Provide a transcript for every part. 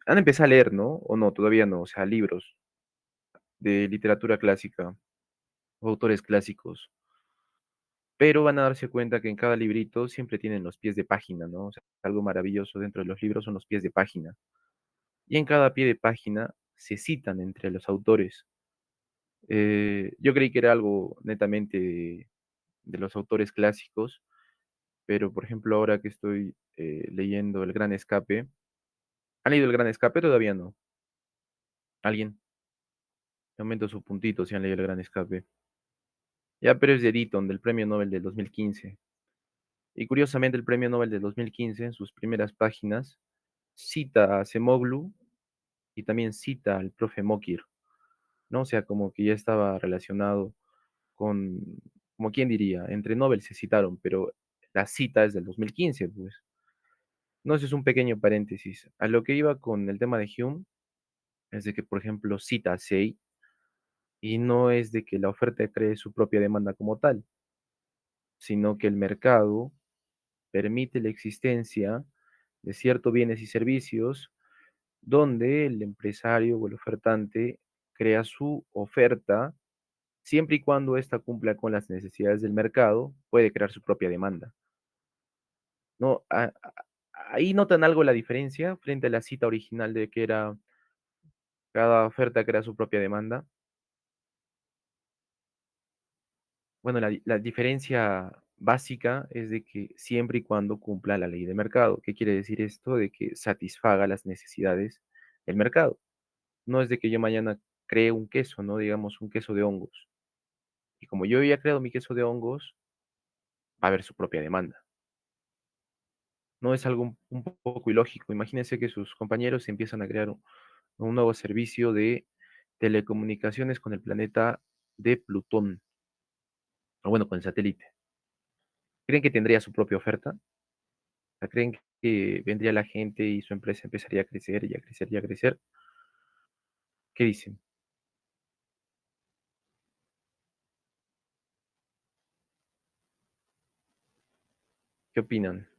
han empezado a leer, ¿no? O no, todavía no, o sea, libros de literatura clásica, o autores clásicos, pero van a darse cuenta que en cada librito siempre tienen los pies de página, ¿no? O sea, algo maravilloso dentro de los libros son los pies de página. Y en cada pie de página se citan entre los autores. Yo creí que era algo netamente de los autores clásicos, pero por ejemplo, ahora que estoy leyendo El Gran Escape, ¿han leído El Gran Escape? Todavía no. ¿Alguien? De momento su puntito si han leído El Gran Escape. Ya, pero es de Eddington, del Premio Nobel del 2015. Y curiosamente, el Premio Nobel del 2015, en sus primeras páginas, cita a Acemoglu y también cita al profe Mokir, ¿no? O sea, como que ya estaba relacionado con, como quién diría, entre Nobel se citaron, pero la cita es del 2015, pues. No, eso es un pequeño paréntesis. A lo que iba con el tema de Hume es de que, por ejemplo, cita a Say y no es de que la oferta cree su propia demanda como tal, sino que el mercado permite la existencia de ciertos bienes y servicios donde el empresario o el ofertante crea su oferta siempre y cuando ésta cumpla con las necesidades del mercado, puede crear su propia demanda. ¿No? Ahí notan algo la diferencia frente a la cita original de que era cada oferta crea su propia demanda. Bueno, la diferencia básica es de que siempre y cuando cumpla la ley de mercado. ¿Qué quiere decir esto? De que satisfaga las necesidades del mercado. No es de que yo mañana cree un queso, ¿no? Digamos un queso de hongos. Y como yo había creado mi queso de hongos, va a haber su propia demanda. No es algo un poco ilógico. Imagínense que sus compañeros empiezan a crear un nuevo servicio de telecomunicaciones con el planeta de Plutón, o bueno, con el satélite. ¿Creen que tendría su propia oferta? O sea, ¿creen que vendría la gente y su empresa empezaría a crecer y a crecer y a crecer? ¿Qué dicen? ¿Qué opinan?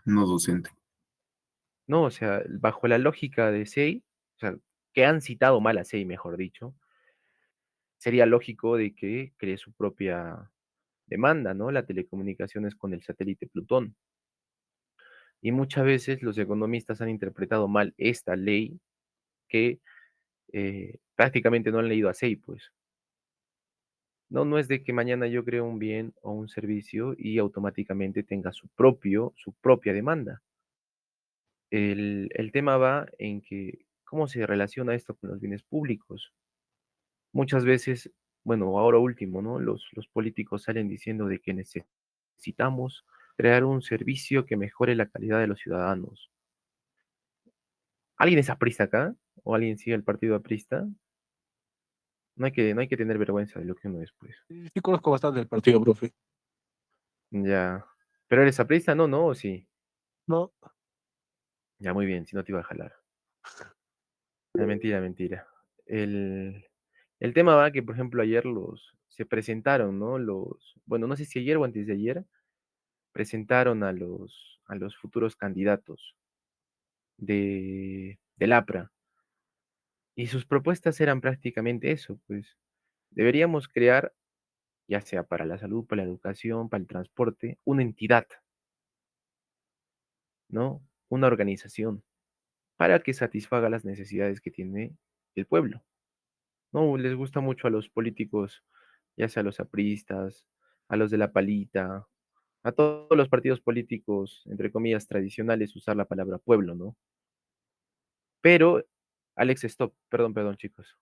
No docente. No, o sea, bajo la lógica de Say, o sea, que han citado mal a Say, mejor dicho, sería lógico de que cree su propia demanda, ¿no? La telecomunicaciones con el satélite Plutón. Y muchas veces los economistas han interpretado mal esta ley que prácticamente no han leído a Say, pues. No, no es de que mañana yo creo un bien o un servicio y automáticamente tenga su propia demanda. El tema va en que, ¿cómo se relaciona esto con los bienes públicos? Muchas veces, bueno, ahora último, ¿no? Los políticos salen diciendo de que necesitamos crear un servicio que mejore la calidad de los ciudadanos. ¿Alguien es aprista acá? ¿O alguien sigue el partido aprista? No hay que tener vergüenza de lo que uno es, pues. Sí, sí conozco bastante el partido, profe. Ya. ¿Pero eres aprista? No, no, ¿o sí? No, Ya, muy bien, si no te iba a jalar. Mentira, mentira. El, el tema va que, por ejemplo, ayer se presentaron, ¿no? Bueno, no sé si ayer o antes de ayer, presentaron a los futuros candidatos del APRA. Y sus propuestas eran prácticamente eso, pues deberíamos crear, ya sea para la salud, para la educación, para el transporte, una entidad, ¿no? Una organización para que satisfaga las necesidades que tiene el pueblo. No les gusta mucho a los políticos, ya sea a los apristas, a los de la palita, a todos los partidos políticos, entre comillas, tradicionales, usar la palabra pueblo, ¿no? Pero, Alex, stop, perdón, perdón, chicos.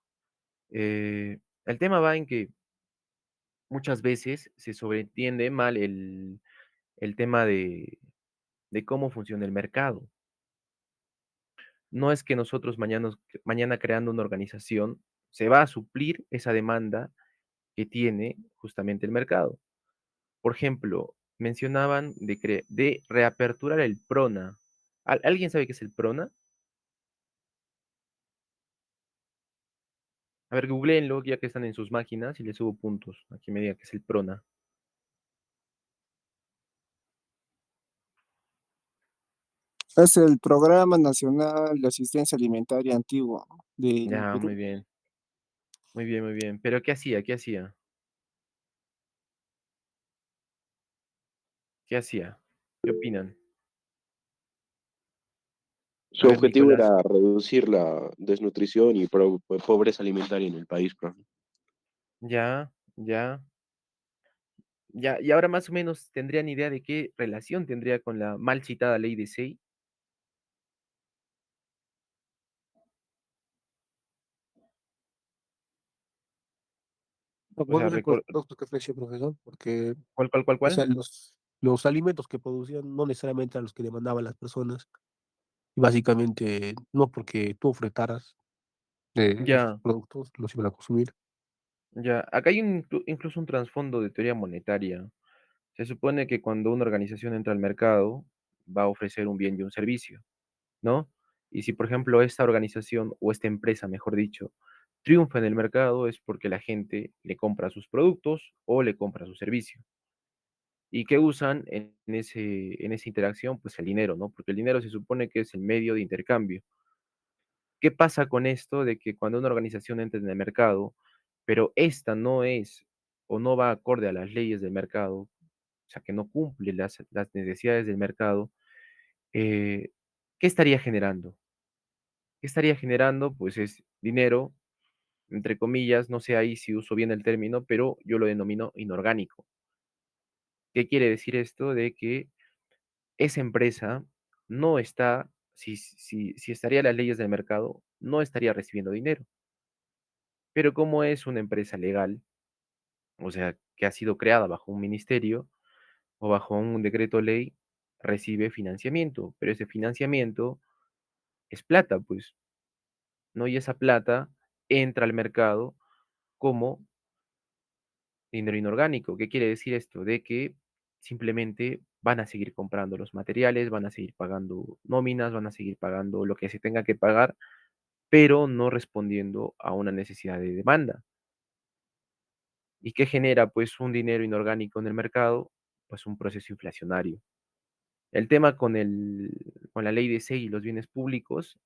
El tema va en que muchas veces se sobreentiende mal el tema de cómo funciona el mercado. No es que nosotros mañana creando una organización se va a suplir esa demanda que tiene justamente el mercado. Por ejemplo, mencionaban de reaperturar el PRONA. ¿Alguien sabe qué es el PRONA? A ver, googleenlo ya que están en sus máquinas y les subo puntos. Aquí me diga qué es el PRONA. Es el Programa Nacional de Asistencia Alimentaria Antiguo del Ya, Perú. muy bien, muy bien, muy bien. Pero ¿qué hacía? ¿Qué hacía? ¿Qué hacía? ¿Qué opinan? A Su ver, objetivo Nicolás. era reducir la desnutrición y pobreza alimentaria en el país, profe. Ya, ya, ya. Y ahora más o menos tendrían idea de qué relación tendría con la mal citada ley de Sey. No, O sea, podemos ser productos que ofrece, profesor, porque ¿cuál, cuál, cuál, o sea, cuál? los alimentos que producían no necesariamente eran los que demandaban las personas. Y básicamente, no porque tú ofertaras esos Ya, productos, los iban a consumir. ya. Acá hay incluso un trasfondo de teoría monetaria. Se supone que cuando una organización entra al mercado, va a ofrecer un bien y un servicio, ¿no? Y si, por ejemplo, esta organización o esta empresa, mejor dicho, triunfa en el mercado, es porque la gente le compra sus productos o le compra su servicio. ¿Y qué usan en esa interacción? Pues el dinero, ¿no? Porque el dinero se supone que es el medio de intercambio. ¿Qué pasa con esto de que cuando una organización entra en el mercado, pero esta no es o no va acorde a las leyes del mercado, o sea, que no cumple las necesidades del mercado, eh, ¿qué estaría generando? ¿Qué estaría generando? Pues es dinero, entre comillas, no sé ahí si uso bien el término, pero yo lo denomino inorgánico. ¿Qué quiere decir esto? De que esa empresa no está, si estaría a las leyes del mercado, no estaría recibiendo dinero. Pero como es una empresa legal, o sea, que ha sido creada bajo un ministerio o bajo un decreto ley, recibe financiamiento, pero ese financiamiento es plata, pues, ¿no? Y esa plata entra al mercado como dinero inorgánico. ¿Qué quiere decir esto? De que simplemente van a seguir comprando los materiales, van a seguir pagando nóminas, van a seguir pagando lo que se tenga que pagar, pero no respondiendo a una necesidad de demanda. ¿Y qué genera pues un dinero inorgánico en el mercado? Pues un proceso inflacionario. El tema con la ley de SEI y los bienes públicos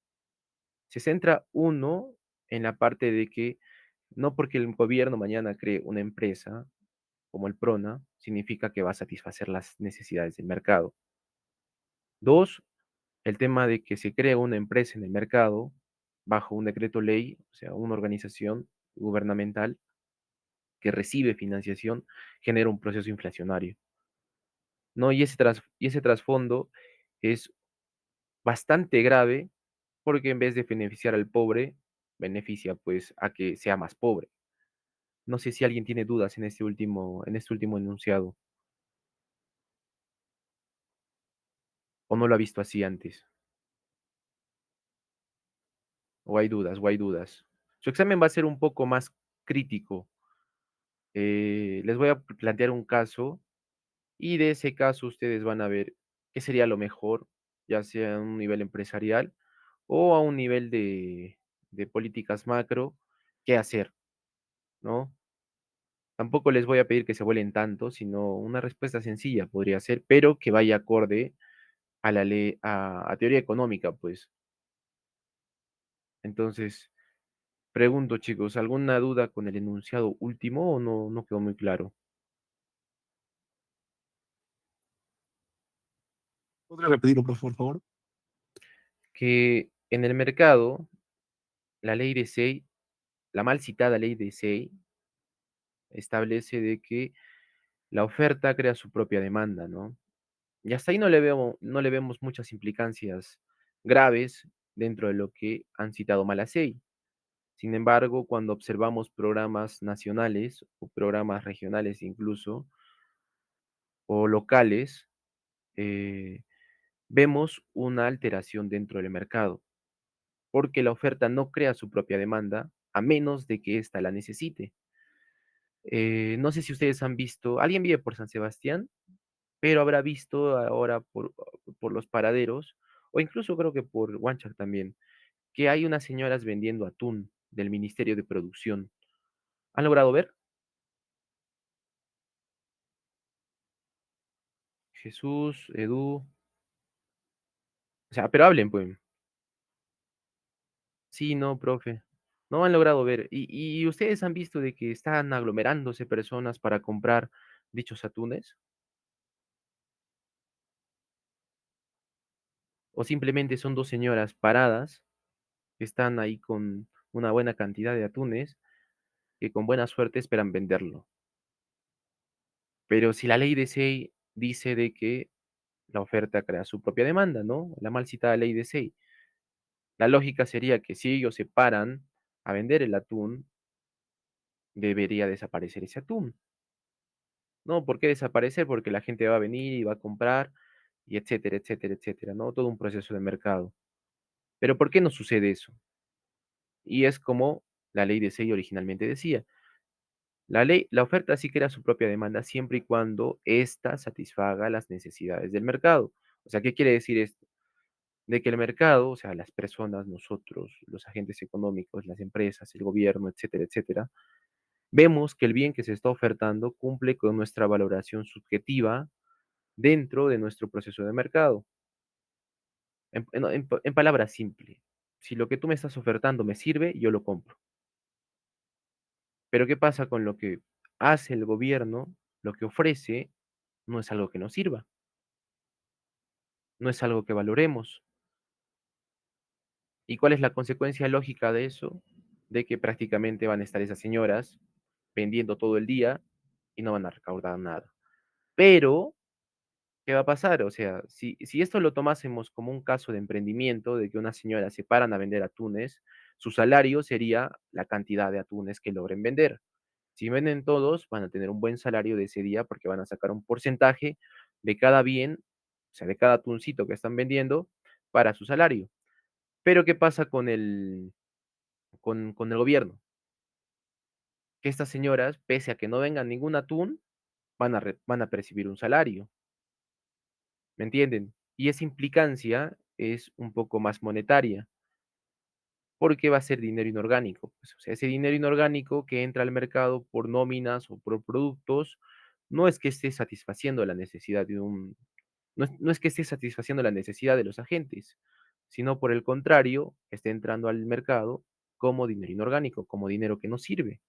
se centra uno en la parte de que no porque el gobierno mañana cree una empresa como el PRONA, significa que va a satisfacer las necesidades del mercado. Dos, el tema de que se crea una empresa en el mercado bajo un decreto ley, o sea, una organización gubernamental que recibe financiación, genera un proceso inflacionario, ¿no? Y ese trasfondo es bastante grave porque en vez de beneficiar al pobre, beneficia pues a que sea más pobre. No sé si alguien tiene dudas en este último enunciado o no lo ha visto así antes, o hay dudas, o hay dudas. Su examen va a ser un poco más crítico. Les voy a plantear un caso y de ese caso ustedes van a ver qué sería lo mejor, ya sea a un nivel empresarial o a un nivel de políticas macro, qué hacer, ¿no? Tampoco les voy a pedir que se vuelen tanto, sino una respuesta sencilla podría ser, pero que vaya acorde a la ley, a teoría económica, pues. Entonces, pregunto, chicos, ¿alguna duda con el enunciado último o no quedó muy claro? ¿Podría repetirlo, por favor? Que en el mercado, la ley de Say, la mal citada ley de Say, establece de que la oferta crea su propia demanda, ¿no? Y hasta ahí no le vemos muchas implicancias graves dentro de lo que han citado Malasey. Sin embargo, cuando observamos programas nacionales o programas regionales incluso, o locales, eh, vemos una alteración dentro del mercado, porque la oferta no crea su propia demanda a menos de que ésta la necesite. No sé si ustedes han visto, alguien vive por San Sebastián, pero habrá visto ahora por los paraderos, o incluso creo que por Huanchac también, que hay unas señoras vendiendo atún del Ministerio de Producción. ¿Han logrado ver? Jesús, Edu, O sea, pero hablen, pues. Sí, no, profe. No han logrado ver. Y ustedes han visto de que están aglomerándose personas para comprar dichos atunes? ¿O simplemente son dos señoras paradas que están ahí con una buena cantidad de atunes que con buena suerte esperan venderlo? Pero si la ley de Say dice de que la oferta crea su propia demanda, ¿no? La mal citada ley de Say. La lógica sería que si ellos se paran a vender el atún, debería desaparecer ese atún. No, ¿por qué desaparecer? Porque la gente va a venir y va a comprar y etcétera, etcétera, etcétera, ¿no? Todo un proceso de mercado. Pero ¿por qué no sucede eso? Y es como la ley de Say originalmente decía. La oferta sí crea su propia demanda siempre y cuando ésta satisfaga las necesidades del mercado. O sea, ¿qué quiere decir esto? De que el mercado, o sea, las personas, nosotros, los agentes económicos, las empresas, el gobierno, etcétera, etcétera, vemos que el bien que se está ofertando cumple con nuestra valoración subjetiva dentro de nuestro proceso de mercado. En palabras simples, si lo que tú me estás ofertando me sirve, yo lo compro. Pero ¿qué pasa con lo que hace el gobierno? Lo que ofrece no es algo que nos sirva, no es algo que valoremos. ¿Y cuál es la consecuencia lógica de eso? De que prácticamente van a estar esas señoras vendiendo todo el día y no van a recaudar nada. Pero, ¿qué va a pasar? O sea, si esto lo tomásemos como un caso de emprendimiento, de que unas señoras se paran a vender atunes, su salario sería la cantidad de atunes que logren vender. Si venden todos, van a tener un buen salario de ese día porque van a sacar un porcentaje de cada bien, o sea, de cada atuncito que están vendiendo para su salario. Pero ¿qué pasa con el gobierno? Que estas señoras, pese a que no vengan ningún atún, van a percibir un salario, ¿me entienden? Y esa implicancia es un poco más monetaria, porque va a ser dinero inorgánico, pues, o sea, ese dinero inorgánico que entra al mercado por nóminas o por productos, no es que esté satisfaciendo la necesidad de un no es que esté satisfaciendo la necesidad de los agentes, sino por el contrario, esté entrando al mercado como dinero inorgánico, como dinero que no sirve.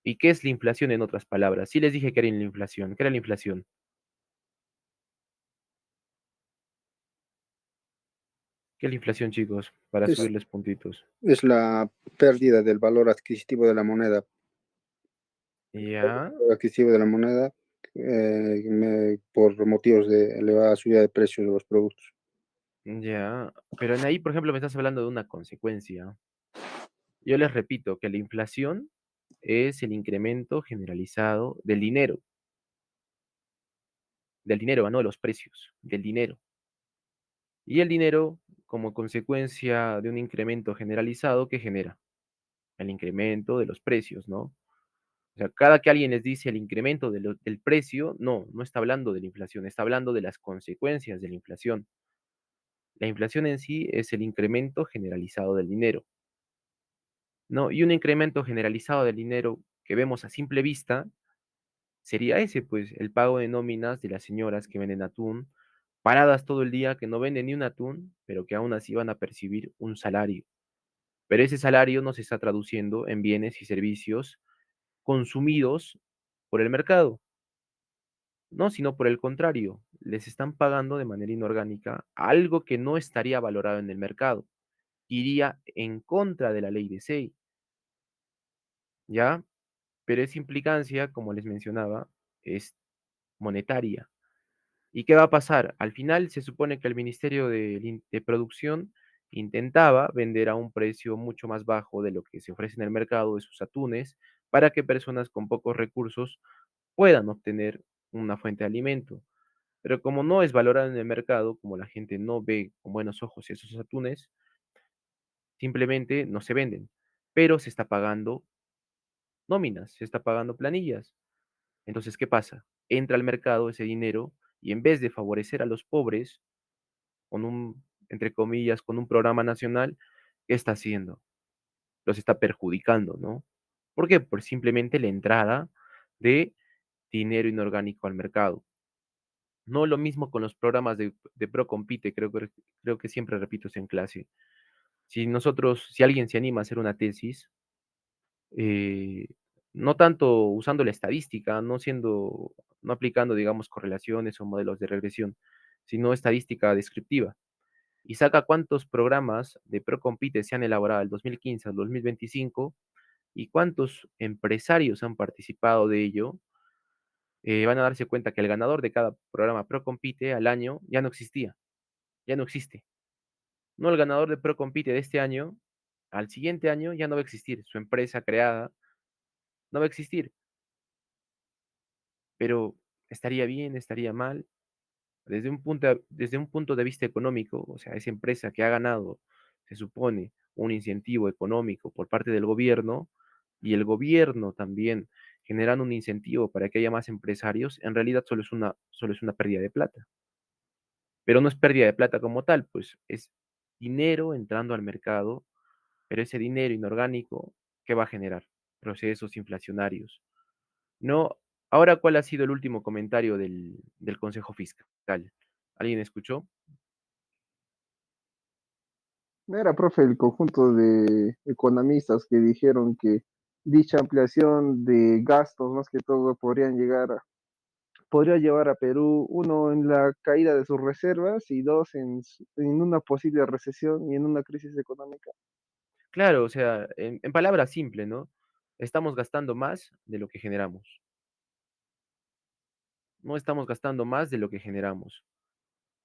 ¿Y qué es la inflación en otras palabras? Sí les dije que era la inflación. ¿Qué era la inflación? ¿Qué es la inflación, chicos? Para Es, subirles puntitos. es la pérdida del valor adquisitivo de la moneda. Ya, El adquisitivo de la moneda por motivos de elevada subida de precios de los productos. ya. Pero en ahí, por ejemplo, me estás hablando de una consecuencia. Yo les repito que la inflación es el incremento generalizado del dinero, no de los precios, del dinero. Y el dinero, como consecuencia de un incremento generalizado, ¿qué genera? El incremento de los precios, ¿no? O sea, cada que alguien les dice el incremento del precio, no está hablando de la inflación, está hablando de las consecuencias de la inflación. La inflación en sí es el incremento generalizado del dinero, ¿no? Y un incremento generalizado del dinero que vemos a simple vista sería ese, pues, el pago de nóminas de las señoras que venden atún, paradas todo el día, que no venden ni un atún, pero que aún así van a percibir un salario. Pero ese salario no se está traduciendo en bienes y servicios consumidos por el mercado, no, sino por el contrario, les están pagando de manera inorgánica algo que no estaría valorado en el mercado, iría en contra de la ley de Say, ¿ya? Pero esa implicancia, como les mencionaba, es monetaria. ¿Y qué va a pasar? Al final se supone que el Ministerio de Producción intentaba vender a un precio mucho más bajo de lo que se ofrece en el mercado de sus atunes para que personas con pocos recursos puedan obtener una fuente de alimento. Pero como no es valorado en el mercado, como la gente no ve con buenos ojos esos atunes, simplemente no se venden. Pero se está pagando nóminas, se está pagando planillas. Entonces, ¿qué pasa? Entra al mercado ese dinero y en vez de favorecer a los pobres con un, entre comillas, con un programa nacional, ¿qué está haciendo? Los está perjudicando, ¿no? ¿Por qué? Por simplemente la entrada de dinero inorgánico al mercado. No lo mismo con los programas de Procompite, creo que siempre repito eso en clase. Si alguien se anima a hacer una tesis, eh, no tanto usando la estadística, no aplicando, digamos, correlaciones o modelos de regresión, sino estadística descriptiva. Y saca cuántos programas de Procompite se han elaborado del 2015 al 2025 y cuántos empresarios han participado de ello. Van a darse cuenta que el ganador de cada programa Procompite al año ya no existía, ya no existe. No, el ganador de Procompite de este año, al siguiente año ya no va a existir. Su empresa creada no va a existir. Pero estaría bien, estaría mal. Desde un punto de vista económico, o sea, esa empresa que ha ganado, se supone, un incentivo económico por parte del gobierno y el gobierno también generando un incentivo para que haya más empresarios, en realidad solo es una pérdida de plata. Pero no es pérdida de plata como tal, pues es dinero entrando al mercado, pero ese dinero inorgánico, ¿qué va a generar? Procesos inflacionarios. No, ahora, ¿cuál ha sido el último comentario del Consejo Fiscal? ¿Alguien escuchó? Era, profe, el conjunto de economistas que dijeron que dicha ampliación de gastos, más que todo, podría llevar a Perú, uno, en la caída de sus reservas y dos, en una posible recesión y en una crisis económica. Claro, o sea, en palabras simples, ¿no? Estamos gastando más de lo que generamos. No estamos gastando más de lo que generamos.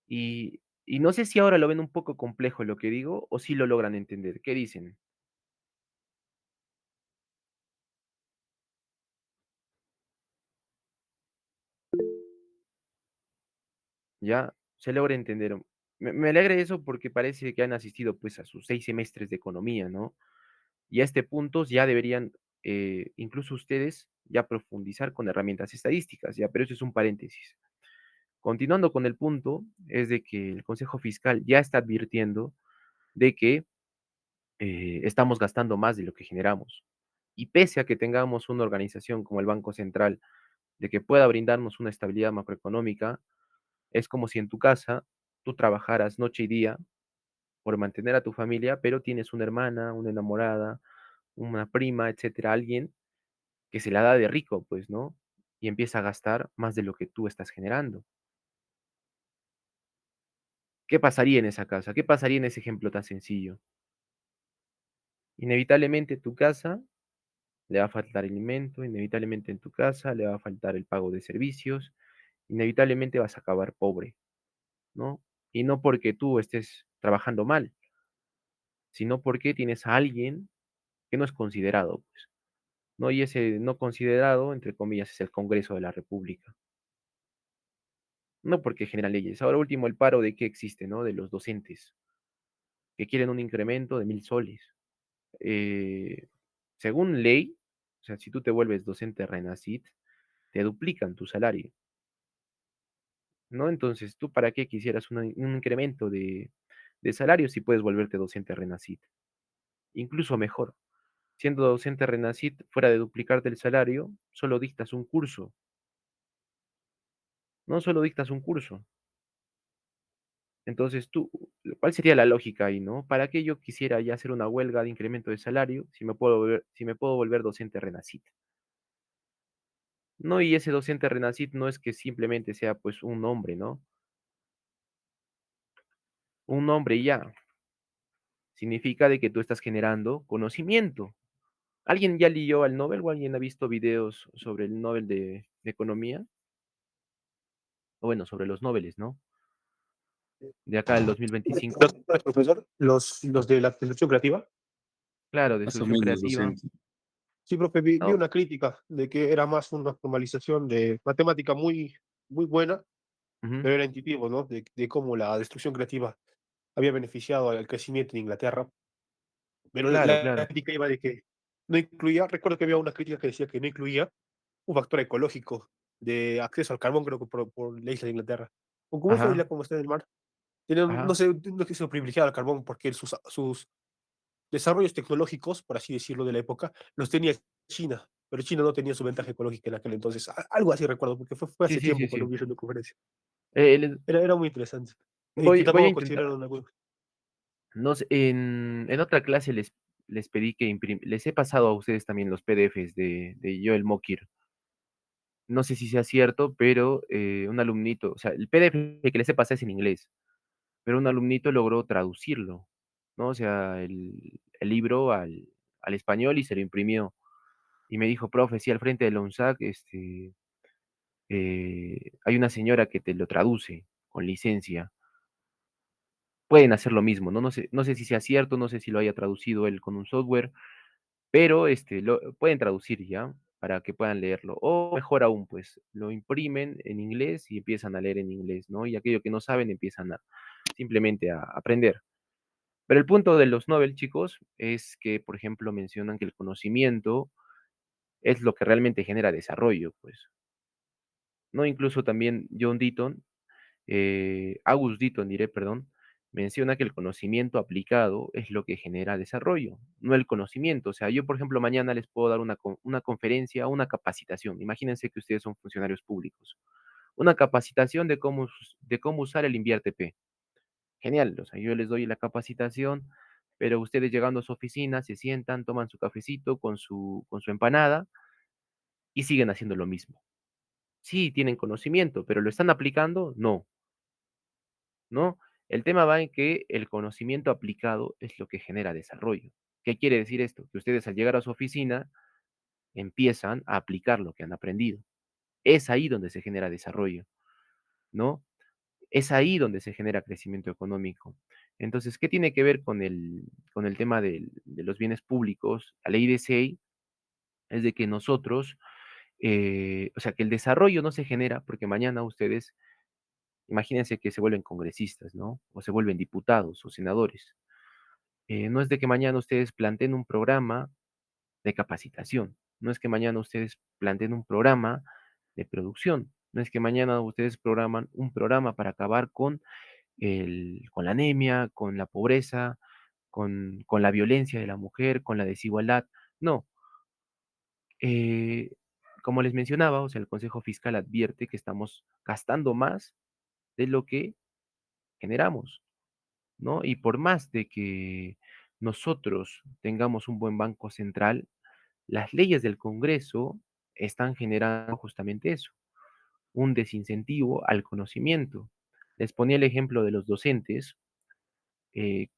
Y no sé si ahora lo ven un poco complejo lo que digo o si lo logran entender. ¿Qué dicen? ¿Ya? Se logra entender. Me alegra eso porque parece que han asistido pues a sus 6 semestres de economía, ¿no? Y a este punto ya deberían, incluso ustedes, ya profundizar con herramientas estadísticas, ¿ya? Pero eso es un paréntesis. Continuando con el punto, es de que el Consejo Fiscal ya está advirtiendo de que estamos gastando más de lo que generamos. Y pese a que tengamos una organización como el Banco Central, de que pueda brindarnos una estabilidad macroeconómica, es como si en tu casa tú trabajaras noche y día por mantener a tu familia, pero tienes una hermana, una enamorada, una prima, etcétera, alguien que se la da de rico, pues, ¿no? Y empieza a gastar más de lo que tú estás generando. ¿Qué pasaría en esa casa? ¿Qué pasaría en ese ejemplo tan sencillo? Inevitablemente tu casa le va a faltar alimento, inevitablemente en tu casa le va a faltar el pago de servicios, inevitablemente vas a acabar pobre, ¿no? Y no porque tú estés trabajando mal, sino porque tienes a alguien que no es considerado, pues, ¿no? Y ese no considerado, entre comillas, es el Congreso de la República. No porque generan leyes. Ahora último, el paro de qué existe, ¿no? De los docentes, que quieren un incremento de 1.000 soles. Eh, según ley, o sea, si tú te vuelves docente RENACIT, te duplican tu salario, ¿no? Entonces, ¿tú para qué quisieras un incremento de salario si puedes volverte docente RENACIT? Incluso mejor, siendo docente RENACIT, fuera de duplicarte el salario, solo dictas un curso, no solo dictas un curso. Entonces, ¿cuál sería la lógica ahí, no? ¿Para qué yo quisiera ya hacer una huelga de incremento de salario si me puedo volver docente RENACIT? No, y ese docente RENACIT no es que simplemente sea pues un nombre, ¿no? Un nombre y ya. Significa de que tú estás generando conocimiento. ¿Alguien ya leyó al Nobel o alguien ha visto videos sobre el Nobel de Economía? O bueno, sobre los Nobeles, ¿no? De acá del 2025. Profesor, los de la solución creativa. Claro, de Más o solución menos creativa. docente. Sí, profe, vi No. una crítica de que era más una formalización de matemática muy buena, Ujú. pero era intuitivo, ¿no? De cómo la destrucción creativa había beneficiado al crecimiento en Inglaterra. Pero Claro, la claro. crítica iba de que no incluía, recuerdo que había una crítica que decía que no incluía un factor ecológico de acceso al carbón, creo que por la isla de Inglaterra. O como esta Ajá, isla como está en el mar, tenían, no ajá, sé, un acceso privilegiado al carbón porque sus desarrollos tecnológicos, por así decirlo, de la época, los tenía China, pero China no tenía su ventaja ecológica en aquel entonces. Algo así recuerdo, porque fue sí, hace sí, sí, tiempo cuando sí. vi esa conferencia. Era muy interesante. Y voy, yo voy a tampoco intentar. considero una buena. No sé, en otra clase les pedí que les he pasado a ustedes también los PDFs de Joel Mokir. No sé si sea cierto, pero un alumnito, o sea, el PDF que les he pasado es en inglés, pero un alumnito logró traducirlo, ¿no? O sea, el libro al español y se lo imprimió. Y me dijo, profe, sí, al frente de la UNSAC, hay una señora que te lo traduce con licencia. Pueden hacer lo mismo, ¿no? No sé si sea cierto, no sé si lo haya traducido él con un software, pero lo pueden traducir ya para que puedan leerlo. O mejor aún, pues lo imprimen en inglés y empiezan a leer en inglés, ¿no? Y aquello que no saben empiezan simplemente a aprender. Pero el punto de los Nobel, chicos, es que, por ejemplo, mencionan que el conocimiento es lo que realmente genera desarrollo, pues, ¿no? Incluso también John Deaton, August Deaton, diré, perdón, menciona que el conocimiento aplicado es lo que genera desarrollo, no el conocimiento. O sea, yo, por ejemplo, mañana les puedo dar una conferencia, una capacitación. Imagínense que ustedes son funcionarios públicos. Una capacitación de cómo usar el InviarTP. Genial, o sea, yo les doy la capacitación, pero ustedes llegando a su oficina, se sientan, toman su cafecito con su empanada y siguen haciendo lo mismo. Sí, tienen conocimiento, pero ¿lo están aplicando? No. ¿No? El tema va en que el conocimiento aplicado es lo que genera desarrollo. ¿Qué quiere decir esto? Que ustedes al llegar a su oficina empiezan a aplicar lo que han aprendido. Es ahí donde se genera desarrollo, ¿no? Es ahí donde se genera crecimiento económico. Entonces, ¿qué tiene que ver con el tema de los bienes públicos? La ley de SEI es de que nosotros, o sea, que el desarrollo no se genera porque mañana ustedes, imagínense que se vuelven congresistas, ¿no? O se vuelven diputados o senadores. No es de que mañana ustedes planteen un programa de capacitación, no es que mañana ustedes planteen un programa de producción, no es que mañana ustedes programan un programa para acabar con la anemia, con la pobreza, con la violencia de la mujer, con la desigualdad. No. Eh, Como les mencionaba, o sea, el Consejo Fiscal advierte que estamos gastando más de lo que generamos. ¿No? Y por más de que nosotros tengamos un buen banco central, las leyes del Congreso están generando justamente eso, un desincentivo al conocimiento. Les ponía el ejemplo de los docentes. eh,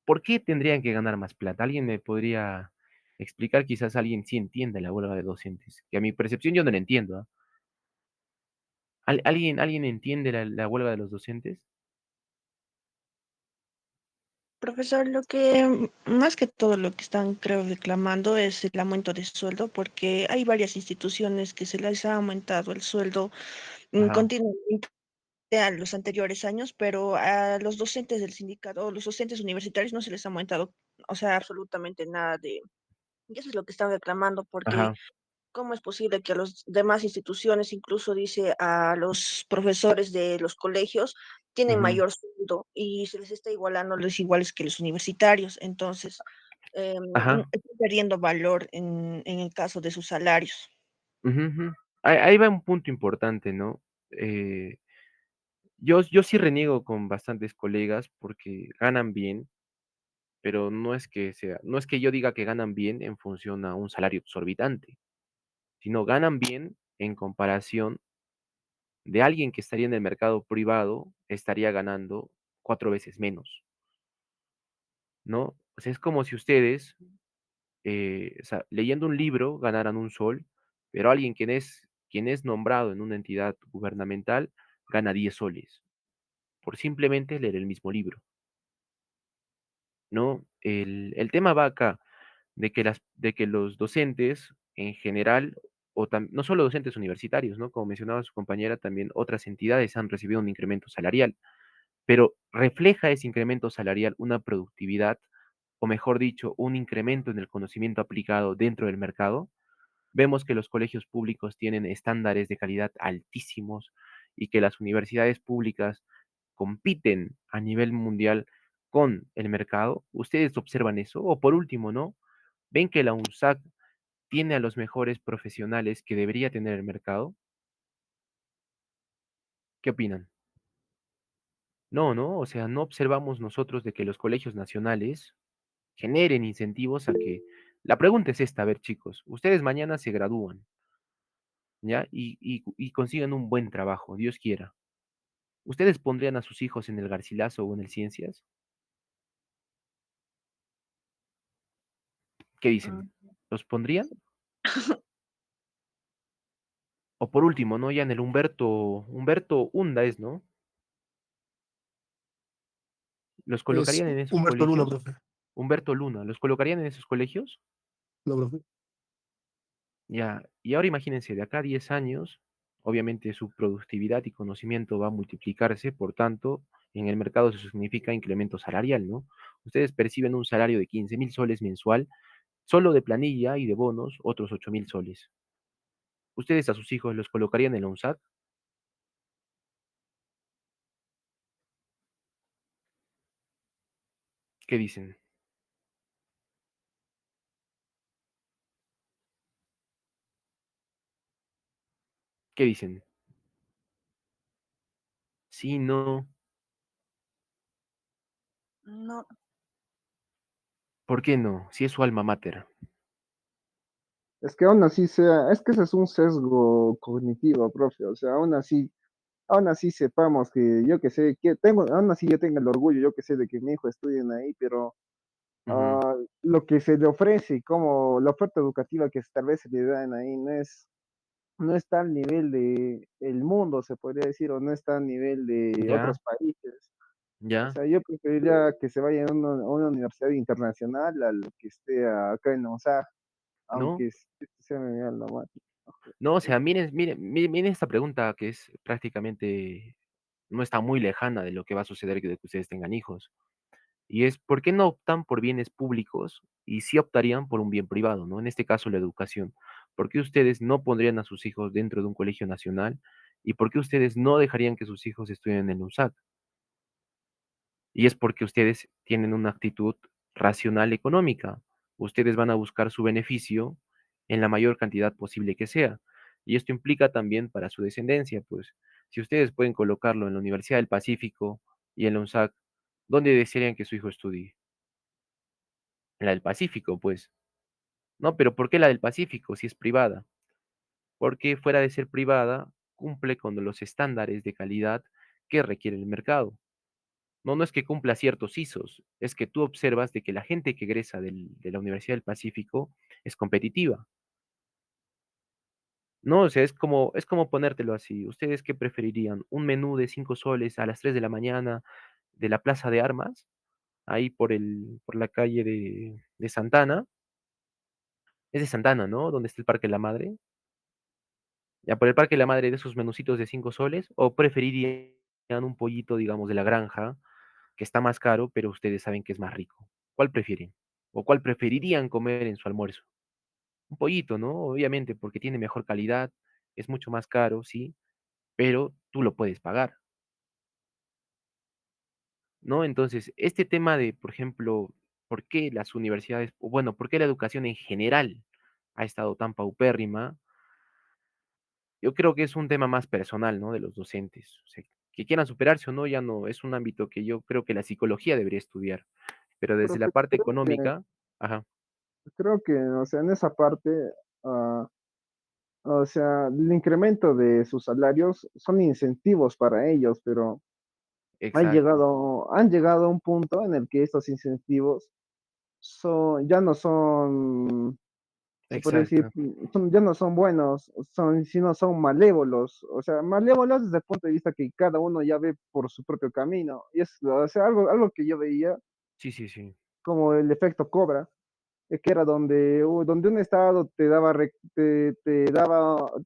¿Por qué tendrían que ganar más plata? ¿Alguien me podría explicar? Quizás alguien sí entiende la huelga de docentes, que a mi percepción yo no la entiendo. ¿Ah? ¿Alguien entiende la huelga de los docentes? Profesor, lo que más que todo lo que están, creo, reclamando es el aumento de sueldo, porque hay varias instituciones que se les ha aumentado el sueldo Ajá, continuamente a los anteriores años, pero a los docentes del sindicato, los docentes universitarios no se les ha aumentado, o sea, absolutamente nada de... Y eso es lo que están reclamando, porque ajá, ¿cómo es posible que a las demás instituciones, incluso dice a los profesores de los colegios, tienen ujú, mayor sueldo y se les está igualando los iguales que los universitarios? Entonces, ajá. está perdiendo valor en el caso de sus salarios. Ujú, ujú. Ahí va un punto importante, ¿no? Eh, yo sí reniego con bastantes colegas porque ganan bien, pero no es que yo diga que ganan bien en función a un salario exorbitante, sino ganan bien en comparación de alguien que estaría en el mercado privado, estaría ganando 4 veces menos, ¿no? O sea, es como si ustedes, o sea, leyendo un libro ganaran un sol, pero alguien quien es nombrado en una entidad gubernamental gana 10 soles por simplemente leer el mismo libro, ¿no? El tema va acá de que los docentes en general, no solo docentes universitarios, ¿no? Como mencionaba su compañera, también otras entidades han recibido un incremento salarial, pero ¿refleja ese incremento salarial una productividad, o mejor dicho, un incremento en el conocimiento aplicado dentro del mercado? Vemos que los colegios públicos tienen estándares de calidad altísimos y que las universidades públicas compiten a nivel mundial con el mercado. ¿Ustedes observan eso? O por último, ¿no? ¿Ven que la UNSAC tiene a los mejores profesionales que debería tener el mercado? ¿Qué opinan? No, ¿no? O sea, no observamos nosotros de que los colegios nacionales generen incentivos a que... La pregunta es esta, a ver, chicos, ustedes mañana se gradúan, ¿ya? Y consigan un buen trabajo, Dios quiera. ¿Ustedes pondrían a sus hijos en el Garcilaso o en el Ciencias? ¿Qué dicen? Mm, ¿Los pondrían? O por último, ¿no? Ya en el Humberto Hunda es, ¿no? ¿Los Es colocarían en esos Humberto Luna, colegios? profe. Humberto Luna, ¿los colocarían en esos colegios? No, profe. Ya, y ahora imagínense, de acá a 10 años, obviamente su productividad y conocimiento va a multiplicarse, por tanto, en el mercado eso significa incremento salarial, ¿no? Ustedes perciben un salario de 15.000 soles mensual, solo de planilla y de bonos, otros 8.000 soles. ¿Ustedes a sus hijos los colocarían en la UNSAC? ¿Qué dicen? ¿Qué dicen? Sí, no. No, ¿Por qué no? Si es su alma mater. Es que aún así sea, es que ese es un sesgo cognitivo, profe. O sea, aún así sepamos que yo que sé, que tengo, aún así yo tengo el orgullo, yo que sé, de que mi hijo estudie ahí, pero Ujú. lo que se le ofrece, como la oferta educativa que tal vez se le dan ahí, no está al nivel de el mundo, se podría decir, o no está al nivel de Ya, otros países. O ya, sea, yo preferiría que se vaya a una universidad internacional a lo que esté acá en la UNSAG, ¿no? aunque sea mi alma mater. No, o sea, miren esta pregunta que es prácticamente, no está muy lejana de lo que va a suceder de que ustedes tengan hijos. Y es, ¿por qué no optan por bienes públicos y sí optarían por un bien privado, ¿no? En este caso, la educación. ¿Por qué ustedes no pondrían a sus hijos dentro de un colegio nacional? ¿Y por qué ustedes no dejarían que sus hijos estudien en el UNSAC? Y es porque ustedes tienen una actitud racional económica. Ustedes van a buscar su beneficio en la mayor cantidad posible que sea. Y esto implica también para su descendencia, pues, si ustedes pueden colocarlo en la Universidad del Pacífico y en la UNSAC, ¿dónde desearían que su hijo estudie? En la del Pacífico, pues. No, pero ¿por qué la del Pacífico si es privada? Porque fuera de ser privada, cumple con los estándares de calidad que requiere el mercado. No, no es que cumpla ciertos ISOs, es que tú observas de que la gente que egresa de la Universidad del Pacífico es competitiva. No, o sea, es como ponértelo así. ¿Ustedes qué preferirían? ¿Un menú de 5 soles a las 3 de la mañana de la Plaza de Armas, ahí por la calle de Santana? Es de Santana, ¿no? Donde está el Parque La Madre. Ya por el Parque La Madre de esos menucitos de 5 soles, ¿o preferirían un pollito, digamos, de la granja, que está más caro, pero ustedes saben que es más rico? ¿Cuál prefieren? ¿O cuál preferirían comer en su almuerzo? Un pollito, ¿no? Obviamente, porque tiene mejor calidad, es mucho más caro, sí, pero tú lo puedes pagar, ¿no? Entonces, este tema de, por ejemplo, por qué las universidades, o bueno, por qué la educación en general ha estado tan paupérrima, yo creo que es un tema más personal, ¿no? De los docentes. O sea, que quieran superarse o no, ya no, es un ámbito que yo creo que la psicología debería estudiar, pero desde la Profe, parte económica, ajá, o sea, en esa parte, ah, o sea, el incremento de sus salarios son incentivos para ellos, pero exacto, han llegado a un punto en el que estos incentivos ya no son, se podría decir, exacto. ya no son buenos, sino son malévolos. O sea, malévolos desde el punto de vista que cada uno ya ve por su propio camino. Y es, o sea, algo que yo veía Sí, sí, sí. como el efecto cobra, que era donde un estado te daba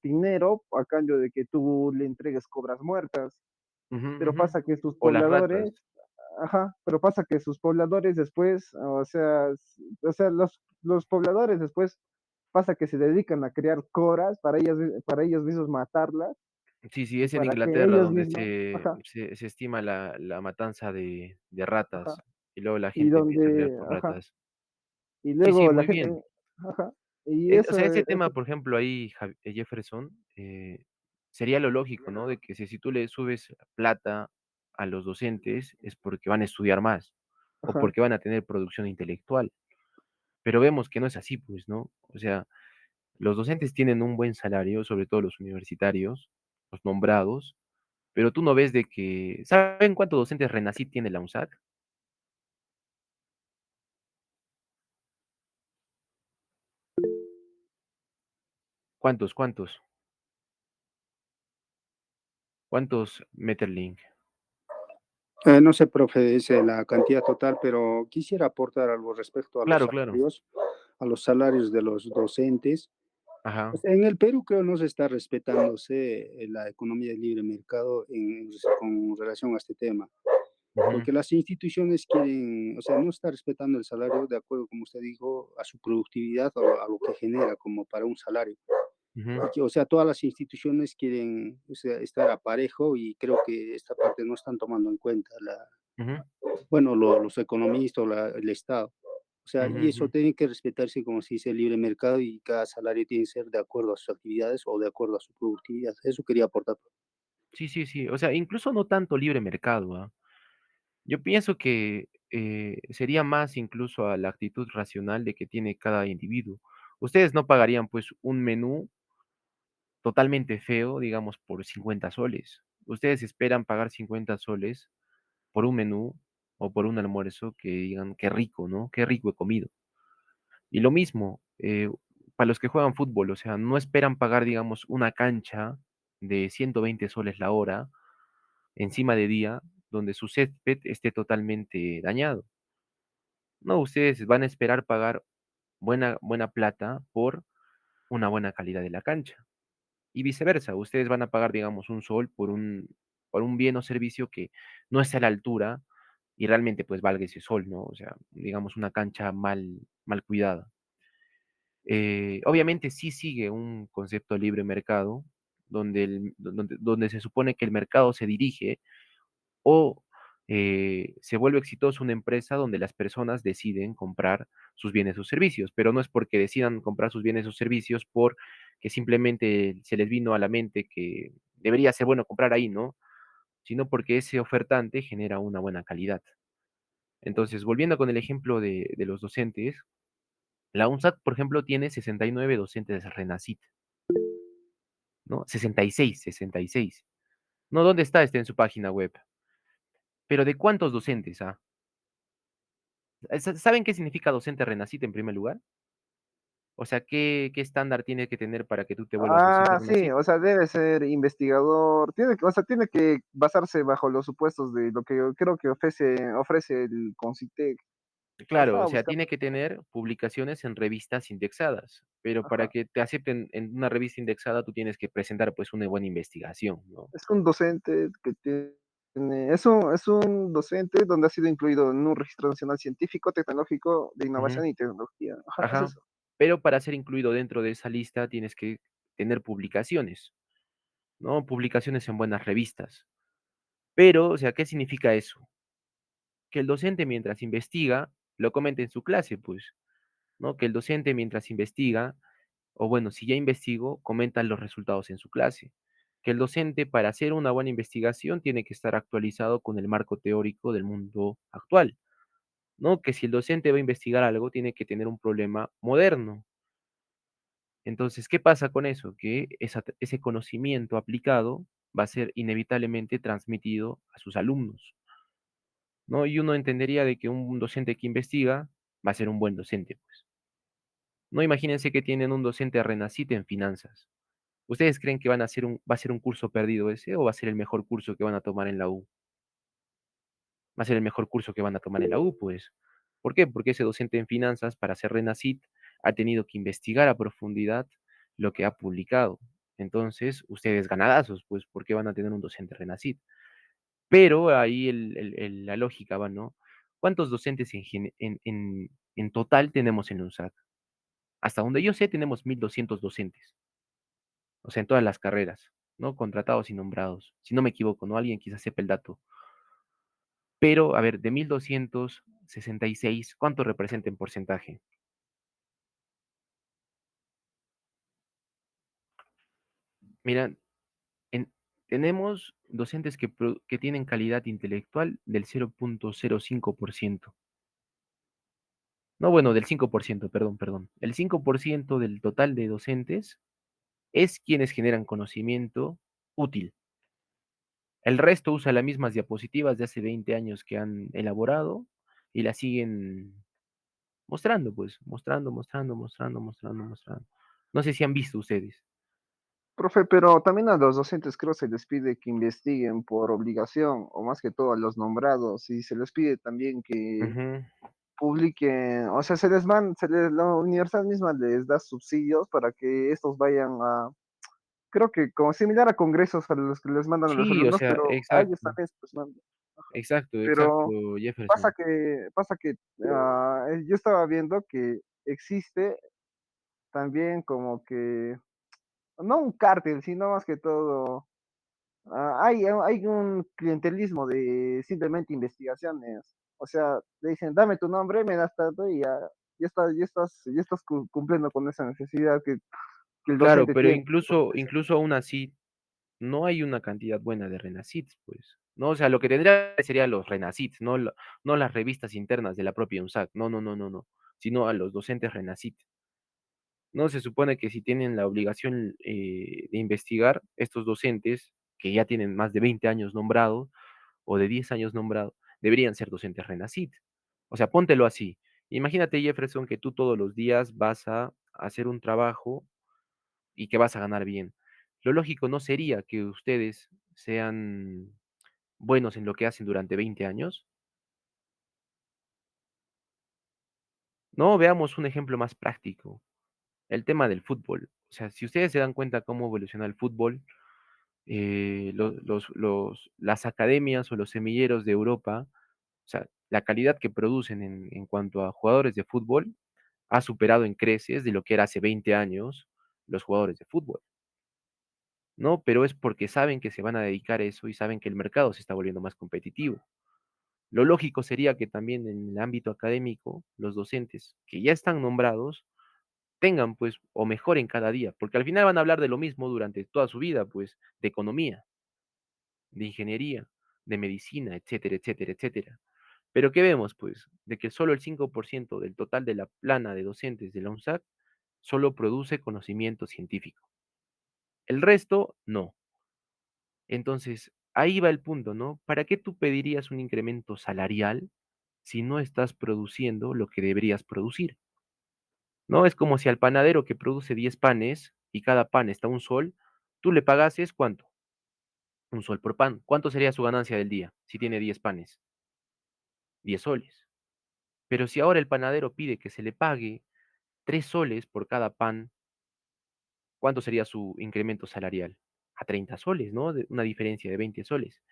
dinero a cambio de que tú le entregues cobras muertas, Ujú, pero ujú. pasa que sus O las ratas. pobladores, ajá, pero pasa que sus pobladores después, o sea, los pobladores después pasa que se dedican a crear cobras para ellos mismos matarlas Sí, sí, y es en para que Inglaterra ellos donde mismos, ajá, se estima la matanza de ajá, ratas y luego la y gente empieza a pelear donde, por ajá, ratas. y Sí, sí, luego la muy gente, bien. ajá, y O eso, sea, ese tema, por ejemplo, ahí, Jefferson, sería lo lógico, ¿no? De que si tú le subes plata a los docentes es porque van a estudiar más o Ajá. porque van a tener producción intelectual. Pero vemos que no es así, pues, ¿no? O sea, los docentes tienen un buen salario, sobre todo los universitarios, los nombrados, pero tú no ves de que, ¿saben cuántos docentes RENACIT tiene la UNSAC? ¿Cuántos? ¿Cuántos? ¿Cuántos Metterlink? No sé, profe, es la cantidad total, pero quisiera aportar algo respecto Claro, claro. a los salarios de los docentes. Ajá. Pues, en el Perú creo no se está respetándose la economía del libre mercado con relación a este tema, Ujú, porque las instituciones quieren, o sea, no está respetando el salario de acuerdo, como usted dijo, a su productividad o a lo que genera como para un salario. ujú, O sea, todas las instituciones quieren, o sea, estar a parejo y creo que esta parte no están tomando en cuenta ujú, bueno, los economistas o el Estado. O sea, ujú, y eso ujú. tiene que respetarse como se dice el libre mercado y cada salario tiene que ser de acuerdo a sus actividades o de acuerdo a su productividad. Eso quería aportar. Sí, sí, sí. O sea, incluso no tanto libre mercado, ¿ah? Yo pienso que sería más incluso a la actitud racional de que tiene cada individuo. Ustedes no pagarían pues un menú totalmente feo, digamos, por 50 soles. Ustedes esperan pagar 50 soles por un menú o por un almuerzo que digan, qué rico, ¿no? Qué rico he comido. Y lo mismo, para los que juegan fútbol, o sea, no esperan pagar, digamos, una cancha de 120 soles la hora encima de día donde su césped esté totalmente dañado. No, ustedes van a esperar pagar buena plata por una buena calidad de la cancha. Y viceversa, ustedes van a pagar, digamos, un sol por un bien o servicio que no esté a la altura y realmente pues valga ese sol, ¿no? O sea, digamos, una cancha mal cuidada. Obviamente sí sigue un concepto de libre mercado, donde se supone que el mercado se dirige o se vuelve exitoso una empresa donde las personas deciden comprar sus bienes o servicios, pero no es porque decidan comprar sus bienes o servicios porque simplemente se les vino a la mente que debería ser bueno comprar ahí, ¿no? Sino porque ese ofertante genera una buena calidad. Entonces, volviendo con el ejemplo de los docentes, la UNSAT, por ejemplo, tiene 69 docentes de RENACIT, ¿no? 66. ¿No? ¿Dónde está? Está en su página web. Pero ¿de cuántos docentes? Ah? ¿Saben qué significa docente RENACIT en primer lugar? O sea, ¿qué estándar tiene que tener para que tú te vuelvas docente Ah, sí, RENACIT? o sea, debe ser investigador, o sea, tiene que basarse bajo los supuestos de lo que yo creo que ofrece el CONCITEC. Claro, o Estaba sea, buscando, tiene que tener publicaciones en revistas indexadas, pero para ajá. que te acepten en una revista indexada, tú tienes que presentar pues una buena investigación, ¿no? Es un docente que tiene, es un docente donde ha sido incluido en un registro nacional científico, tecnológico, de Ujú, innovación y tecnología. Ajá, es ajá. eso. Pero para ser incluido dentro de esa lista tienes que tener publicaciones, ¿no? Publicaciones en buenas revistas. Pero, o sea, ¿qué significa eso? Que el docente mientras investiga, lo comenta en su clase, pues, ¿no? Que el docente mientras investiga, o bueno, si ya investigó, comenta los resultados en su clase. Que el docente, para hacer una buena investigación, tiene que estar actualizado con el marco teórico del mundo actual, ¿no? Que si el docente va a investigar algo, tiene que tener un problema moderno. Entonces, ¿qué pasa con eso? Que ese conocimiento aplicado va a ser inevitablemente transmitido a sus alumnos, ¿no? Y uno entendería de que un docente que investiga va a ser un buen docente, pues. No, imagínense que tienen un docente Renacite en finanzas. ¿Ustedes creen que va a ser un curso perdido ese o va a ser el mejor curso que van a tomar en la U? Va a ser el mejor curso que van a tomar en la U, pues. ¿Por qué? Porque ese docente en finanzas, para ser Renacit, ha tenido que investigar a profundidad lo que ha publicado. Entonces, ustedes ganadazos, pues, porque van a tener un docente Renacit. Pero ahí la lógica va, ¿no? ¿Cuántos docentes en total tenemos en UNSAC? Hasta donde yo sé, tenemos 1.200 docentes, o sea, en todas las carreras, ¿no? Contratados y nombrados. Si no me equivoco, ¿no? Alguien quizás sepa el dato. Pero, a ver, de 1.266, ¿cuánto representa en porcentaje? Mira, en- tenemos docentes que tienen calidad intelectual del 0.05%. No, bueno, del 5%, perdón. El 5% del total de docentes es quienes generan conocimiento útil. El resto usa las mismas diapositivas de hace 20 años que han elaborado y las siguen mostrando, pues, mostrando. No sé si han visto ustedes. Profe, pero también a los docentes creo se les pide que investiguen por obligación, o más que todo a los nombrados, y se les pide también que Ujú. publiquen, o sea, la universidad misma les da subsidios para que estos vayan a, creo que como similar a congresos a los que les mandan a los Sí, o alumnos, sea, pero a ellos exacto, también se les manda. exacto, Pero Jefferson. pasa que yo estaba viendo que existe también como que, no un cártel, sino más que todo, hay un clientelismo de simplemente investigaciones. O sea, le dicen, dame tu nombre, me das tanto y ya estás cumpliendo con esa necesidad que el Claro, docente pero tiene. incluso aún así, no hay una cantidad buena de Renacits, pues. No, o sea, lo que tendría serían los Renacits, no las revistas internas de la propia UNSAC, no, sino a los docentes Renacit. No se supone que si tienen la obligación de investigar, estos docentes, que ya tienen más de 20 años nombrados, o de 10 años nombrados, deberían ser docentes Renacit. O sea, póntelo así. Imagínate, Jefferson, que tú todos los días vas a hacer un trabajo y que vas a ganar bien. Lo lógico no sería que ustedes sean buenos en lo que hacen durante 20 años. No, veamos un ejemplo más práctico, el tema del fútbol. O sea, si ustedes se dan cuenta cómo evoluciona el fútbol, las academias o los semilleros de Europa, o sea, la calidad que producen en cuanto a jugadores de fútbol ha superado en creces de lo que era hace 20 años los jugadores de fútbol. No, pero es porque saben que se van a dedicar a eso y saben que el mercado se está volviendo más competitivo. Lo lógico sería que también en el ámbito académico, los docentes que ya están nombrados tengan, pues, o mejoren cada día, porque al final van a hablar de lo mismo durante toda su vida, pues, de economía, de ingeniería, de medicina, etcétera, etcétera, etcétera. Pero ¿qué vemos? Pues, de que solo el 5% del total de la plana de docentes de la UNSAC solo produce conocimiento científico. El resto, no. Entonces, ahí va el punto, ¿no? ¿Para qué tú pedirías un incremento salarial si no estás produciendo lo que deberías producir? ¿No? Es como si al panadero que produce 10 panes y cada pan está a un sol, tú le pagases ¿cuánto? Un sol por pan. ¿Cuánto sería su ganancia del día si tiene 10 panes? 10 soles. Pero si ahora el panadero pide que se le pague 3 soles por cada pan, ¿cuánto sería su incremento salarial? A 30 soles, ¿no? Una diferencia de 20 soles.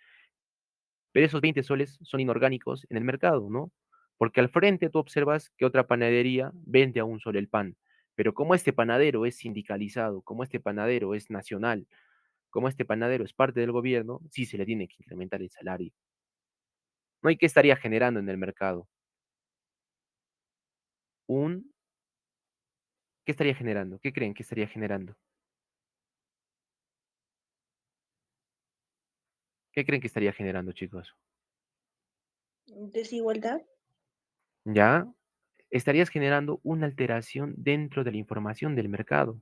Pero esos 20 soles son inorgánicos en el mercado, ¿no? Porque al frente tú observas que otra panadería vende a un sol el pan. Pero como este panadero es sindicalizado, como este panadero es nacional, como este panadero es parte del gobierno, sí se le tiene que incrementar el salario. ¿No? ¿Y qué estaría generando en el mercado? Un, ¿Qué estaría generando? ¿Qué creen que estaría generando? ¿Qué creen que estaría generando, chicos? Desigualdad. ¿Ya? Estarías generando una alteración dentro de la información del mercado.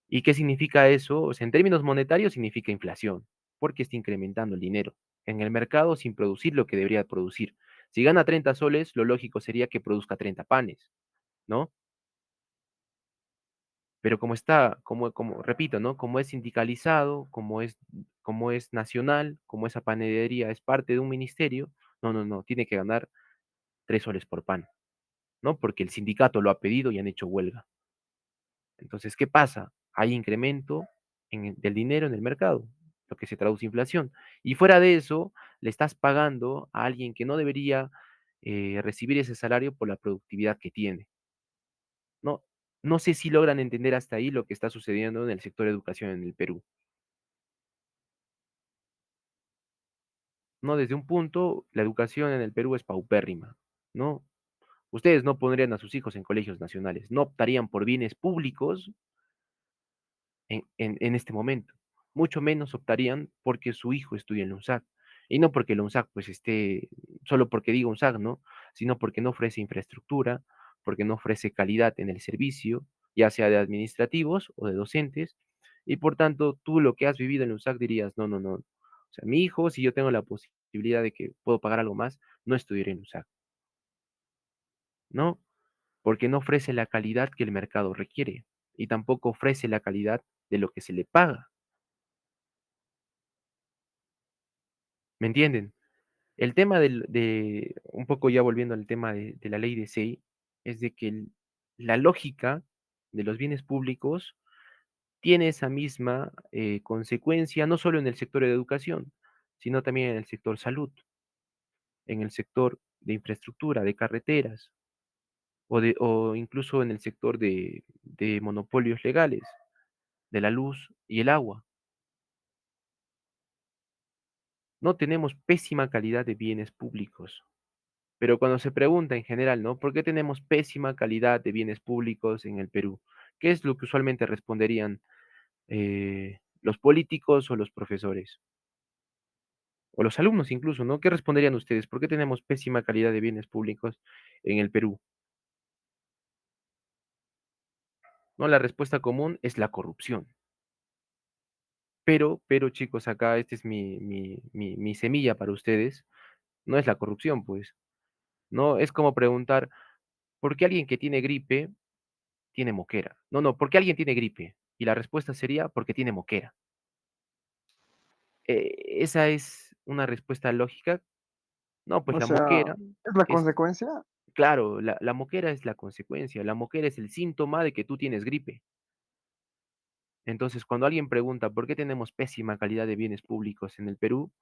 ¿Y qué significa eso? O sea, en términos monetarios significa inflación, porque está incrementando el dinero en el mercado sin producir lo que debería producir. Si gana 30 soles, lo lógico sería que produzca 30 panes, ¿no? Pero como está, repito, ¿no? Como es sindicalizado, como es nacional, como esa panadería es parte de un ministerio, no, tiene que ganar 3 soles por pan, ¿no? Porque el sindicato lo ha pedido y han hecho huelga. Entonces, ¿qué pasa? Hay incremento del dinero en el mercado, lo que se traduce en inflación. Y fuera de eso, le estás pagando a alguien que no debería recibir ese salario por la productividad que tiene. No, no sé si logran entender hasta ahí lo que está sucediendo en el sector de educación en el Perú. ¿No? Desde un punto, la educación en el Perú es paupérrima, ¿no? Ustedes no pondrían a sus hijos en colegios nacionales, no optarían por bienes públicos en este momento. mucho menos optarían porque su hijo estudie en la UNSAC. Y no porque la UNSAC pues esté, solo porque diga UNSAC, ¿no? Sino porque no ofrece infraestructura, porque no ofrece calidad en el servicio, ya sea de administrativos o de docentes, y por tanto tú lo que has vivido en la UNSAC dirías, no, no, no. O sea, mi hijo, si yo tengo la posibilidad de que puedo pagar algo más, no estudiaré en UNSAC, ¿no? Porque no ofrece la calidad que el mercado requiere y tampoco ofrece la calidad de lo que se le paga. ¿Me entienden? El tema un poco ya volviendo al tema de la ley de SEI, es de que la lógica de los bienes públicos tiene esa misma consecuencia, no solo en el sector de educación, sino también en el sector salud, en el sector de infraestructura, de carreteras, o incluso en el sector de monopolios legales, de la luz y el agua. No tenemos pésima calidad de bienes públicos. Pero cuando se pregunta en general, ¿no? ¿Por qué tenemos pésima calidad de bienes públicos en el Perú? ¿Qué es lo que usualmente responderían los políticos o los profesores? O los alumnos incluso, ¿no? ¿Qué responderían ustedes? ¿Por qué tenemos pésima calidad de bienes públicos en el Perú? ¿No? La respuesta común es la corrupción. Pero chicos, acá esta es mi semilla para ustedes. No es la corrupción, pues. No es como preguntar, ¿por qué alguien que tiene gripe tiene moquera? No, no, ¿por qué alguien tiene gripe? Y la respuesta sería porque tiene moquera. ¿Esa es una respuesta lógica? No, pues O la sea, moquera ¿es la es, consecuencia? claro, la moquera es la consecuencia, la moquera es el síntoma de que tú tienes gripe. Entonces, cuando alguien pregunta por qué tenemos pésima calidad de bienes públicos en el Perú,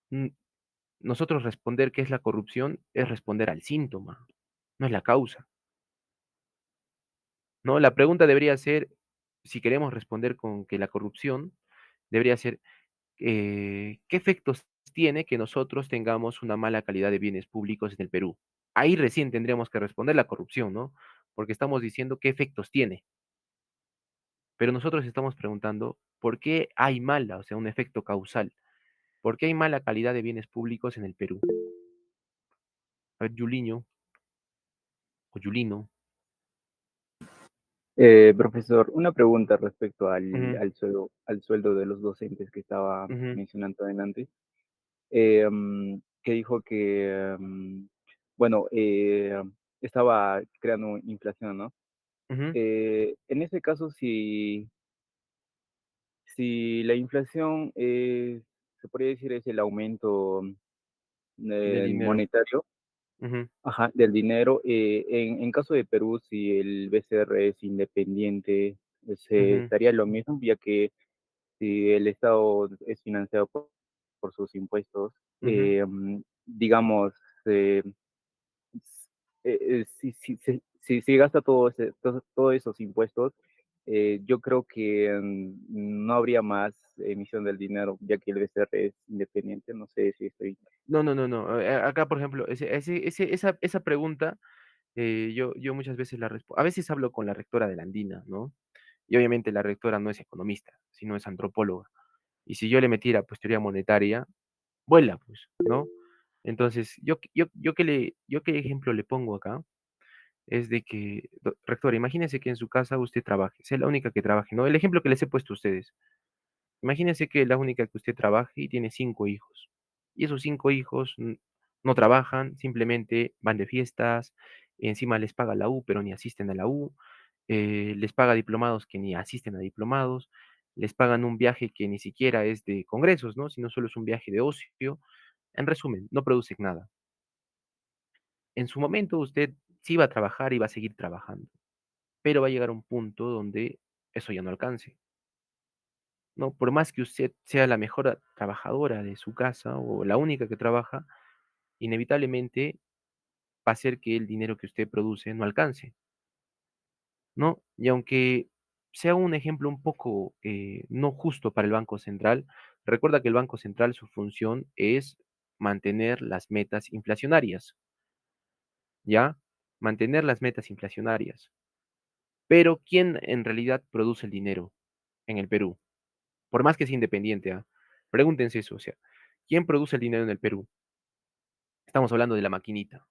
mm, nosotros responder qué es la corrupción es responder al síntoma, no es la causa, ¿no? La pregunta debería ser, si queremos responder con que la corrupción, debería ser, ¿qué efectos tiene que nosotros tengamos una mala calidad de bienes públicos en el Perú? Ahí recién tendríamos que responder la corrupción, ¿no? Porque estamos diciendo qué efectos tiene, pero nosotros estamos preguntando por qué hay mala, o sea, un efecto causal. ¿Por qué hay mala calidad de bienes públicos en el Perú? A ver, Yuliño o Yulino. Profesor, una pregunta respecto Ujú, al sueldo de los docentes que estaba ujú, mencionando adelante, que dijo que, bueno, estaba creando inflación, ¿no? ujú, En ese caso, si la inflación se podría decir es el aumento del dinero. monetario, Ujú, ajá, del dinero, en caso de Perú, si el BCR es independiente, se ujú, estaría lo mismo, ya que si el Estado es financiado por sus impuestos, ujú. digamos, eh, si gasta todos esos impuestos, yo creo que no habría más emisión del dinero, ya que el BCR es independiente. No sé si estoy. No, no, no, no. Acá, por ejemplo, esa pregunta, yo muchas veces la respondo. A veces hablo con la rectora de la Andina, ¿no? Y obviamente la rectora no es economista, sino es antropóloga. Y si yo le metiera pues teoría monetaria, vuela, pues, ¿no? Entonces, yo qué ejemplo le pongo acá es de que, rectora, imagínese que en su casa usted trabaje, sea la única que trabaje, ¿no? El ejemplo que les he puesto a ustedes. Imagínense que es la única que usted trabaje y tiene 5 hijos. Y esos 5 hijos no trabajan, simplemente van de fiestas, encima les paga la U, pero ni asisten a la U, les paga diplomados que ni asisten a diplomados, les pagan un viaje que ni siquiera es de congresos, ¿no? Sino solo es un viaje de ocio. En resumen, no producen nada. En su momento usted sí va a trabajar y va a seguir trabajando, pero va a llegar un punto donde eso ya no alcance. ¿No? Por más que usted sea la mejor trabajadora de su casa o la única que trabaja, inevitablemente va a ser que el dinero que usted produce no alcance, ¿no? Y aunque sea un ejemplo un poco no justo para el Banco Central, recuerda que el Banco Central su función es mantener las metas inflacionarias, ¿ya? Mantener las metas inflacionarias. Pero ¿quién en realidad produce el dinero en el Perú? por más que sea independiente, ¿ah? Pregúntense eso, o sea, ¿quién produce el dinero en el Perú? Estamos hablando de la maquinita.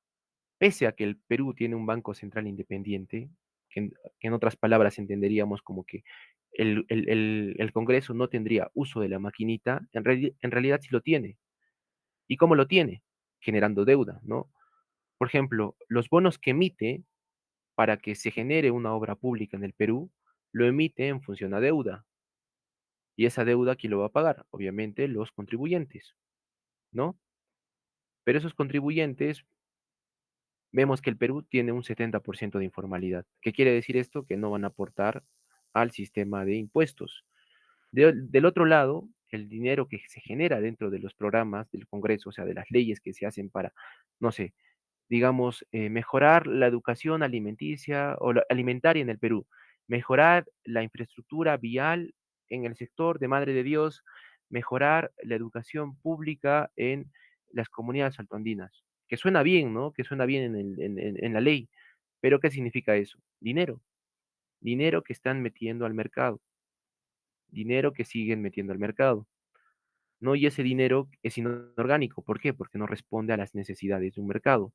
Pese a que el Perú tiene un banco central independiente, que en otras palabras entenderíamos como que el Congreso no tendría uso de la maquinita, en realidad sí lo tiene. ¿Y cómo lo tiene? Generando deuda, ¿no? Por ejemplo, los bonos que emite para que se genere una obra pública en el Perú, lo emite en función a deuda. Y esa deuda, ¿quién lo va a pagar? Obviamente los contribuyentes, ¿no? Pero esos contribuyentes, vemos que el Perú tiene un 70% de informalidad. ¿Qué quiere decir esto? Que no van a aportar al sistema de impuestos. Del otro lado, el dinero que se genera dentro de los programas del Congreso, o sea, de las leyes que se hacen para, no sé, digamos, mejorar la educación alimenticia o alimentaria en el Perú, mejorar la infraestructura vial en el sector de Madre de Dios, mejorar la educación pública en las comunidades altoandinas. Que suena bien, ¿no? Que suena bien en la ley. Pero ¿qué significa eso? Dinero. Dinero que están metiendo al mercado. Dinero que siguen metiendo al mercado. ¿No? Y ese dinero es inorgánico. ¿Por qué? Porque no responde a las necesidades de un mercado.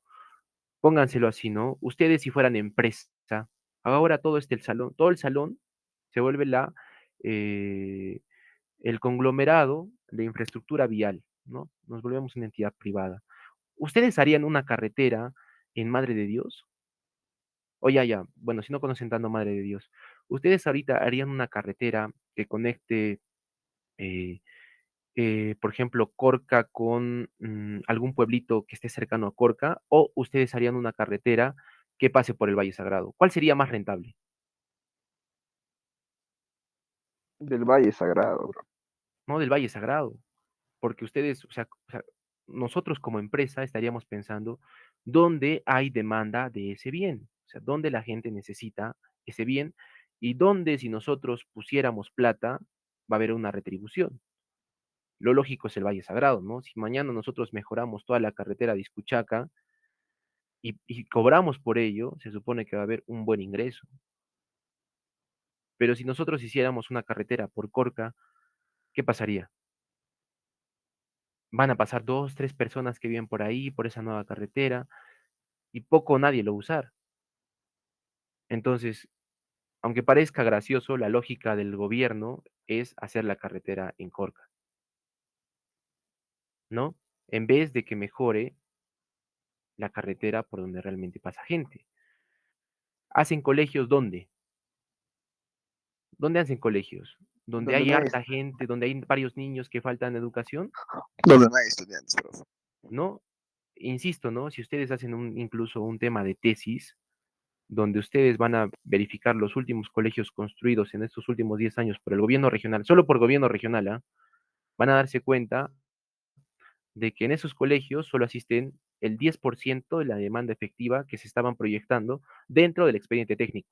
Pónganselo así, ¿no? Ustedes si fueran empresa, ahora todo el salón se vuelve eh, el conglomerado de infraestructura vial, ¿no? Nos volvemos una entidad privada. ¿Ustedes harían una carretera en Madre de Dios? O ya, bueno, si no conocen tanto Madre de Dios, ¿ustedes ahorita harían una carretera que conecte, eh, por ejemplo, Corca con algún pueblito que esté cercano a Corca? ¿O ustedes harían una carretera que pase por el Valle Sagrado? ¿Cuál sería más rentable? Del Valle Sagrado, bro. No, del Valle Sagrado. Porque ustedes, o sea, nosotros como empresa estaríamos pensando dónde hay demanda de ese bien, o sea, dónde la gente necesita ese bien y dónde si nosotros pusiéramos plata va a haber una retribución. Lo lógico es el Valle Sagrado, ¿no? Si mañana nosotros mejoramos toda la carretera de Iscuchaca y cobramos por ello, se supone que va a haber un buen ingreso. Pero si nosotros hiciéramos una carretera por Corca, ¿qué pasaría? Van a pasar dos, tres personas que viven por ahí, por esa nueva carretera, y poco o nadie lo va a usar. Entonces, aunque parezca gracioso, la lógica del gobierno es hacer la carretera en Corca, ¿no? En vez de que mejore la carretera por donde realmente pasa gente. ¿Hacen colegios dónde? ¿Dónde hacen colegios? ¿Donde Donde hay no hay, harta gente, donde hay varios niños que faltan educación? donde no hay estudiantes, profe. ¿No? Insisto, ¿no? Si ustedes hacen incluso un tema de tesis, donde ustedes van a verificar los últimos colegios construidos en estos últimos 10 años por el gobierno regional, solo por gobierno regional, ¿ah? Van a darse cuenta de que en esos colegios solo asisten el 10% de la demanda efectiva que se estaban proyectando dentro del expediente técnico,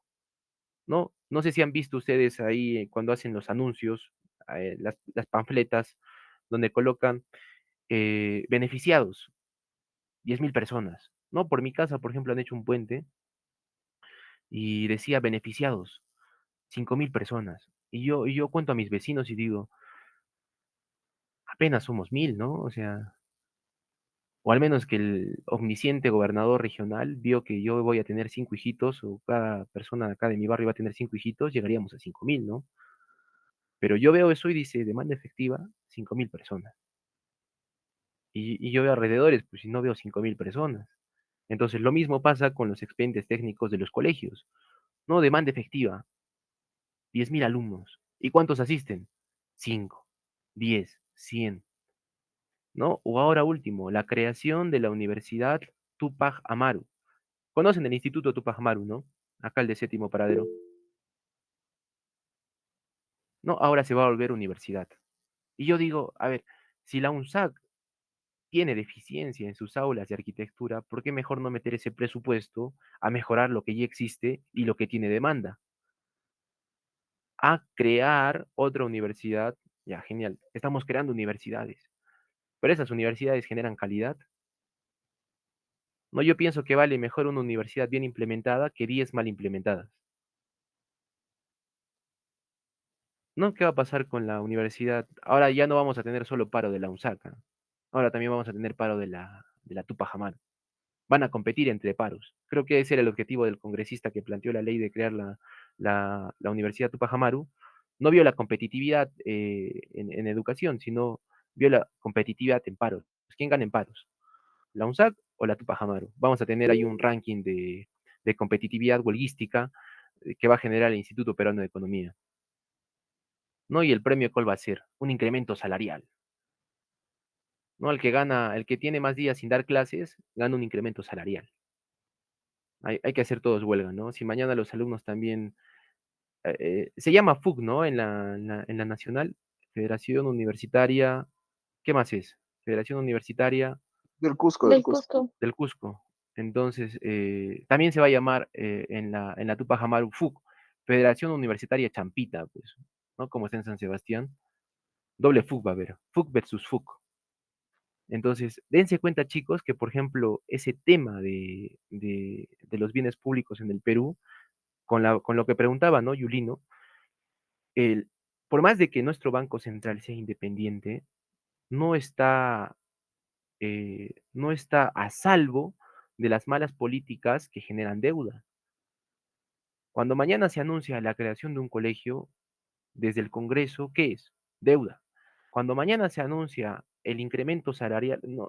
¿no? No sé si han visto ustedes ahí cuando hacen los anuncios, las panfletas, donde colocan beneficiados, 10.000 personas, ¿no? Por mi casa, por ejemplo, han hecho un puente y decía beneficiados, 5.000 personas. Y yo cuento a mis vecinos y digo, apenas somos 1.000, ¿no? O sea, o al menos que el omnisciente gobernador regional vio que yo voy a tener 5 hijitos, o cada persona acá de mi barrio va a tener 5 hijitos, llegaríamos a 5.000, ¿no? Pero yo veo eso y dice, demanda efectiva, 5.000 personas. Y yo veo alrededores, pues si no veo 5.000 personas. Entonces, lo mismo pasa con los expedientes técnicos de los colegios. No, demanda efectiva, 10.000 alumnos. ¿Y cuántos asisten? 5, 10, 100, ¿no? O ahora último, la creación de la Universidad Tupac Amaru. Conocen el Instituto Tupac Amaru, ¿no? Acá el de Séptimo Paradero. No, ahora se va a volver universidad. Y yo digo, a ver, si la UNSAC tiene deficiencia en sus aulas de arquitectura, ¿por qué mejor no meter ese presupuesto a mejorar lo que ya existe y lo que tiene demanda? A crear otra universidad. Ya, genial. Estamos creando universidades. Pero esas universidades generan calidad. No, yo pienso que vale mejor una universidad bien implementada que 10 mal implementadas. ¿No? ¿Qué va a pasar con la universidad? Ahora ya no vamos a tener solo paro de la UNSACA. Ahora también vamos a tener paro de la Tupac Amaru. Van a competir entre paros. Creo que ese era el objetivo del congresista que planteó la ley de crear la Universidad Tupac Amaru. No vio la competitividad en educación, sino vio la competitividad en paros. ¿Quién gana en paros? ¿La UNSAC o la Tupac Amaru? Vamos a tener ahí un ranking de competitividad huelguística que va a generar el Instituto Peruano de Economía. ¿No? Y el premio, ¿cuál va a ser? Un incremento salarial. ¿No? El que tiene más días sin dar clases, gana un incremento salarial. Hay que hacer todos huelga, ¿no? Si mañana los alumnos también, se llama FUC, ¿no? En la nacional, Federación Universitaria, ¿qué más es? Federación Universitaria Del Cusco, Del Cusco. del Cusco. Entonces, también se va a llamar en la Tupac Amaru FUC, Federación Universitaria Champita, pues, ¿no? Como está en San Sebastián. Doble FUC va a haber, FUC versus FUC. Entonces, dense cuenta, chicos, que por ejemplo, ese tema de los bienes públicos en el Perú, con lo que preguntaba, ¿no, Yulino? El, por más de que nuestro Banco Central sea independiente, no está, no está a salvo de las malas políticas que generan deuda. Cuando mañana se anuncia la creación de un colegio, desde el Congreso, ¿qué es? Deuda. Cuando mañana se anuncia el incremento salarial, no,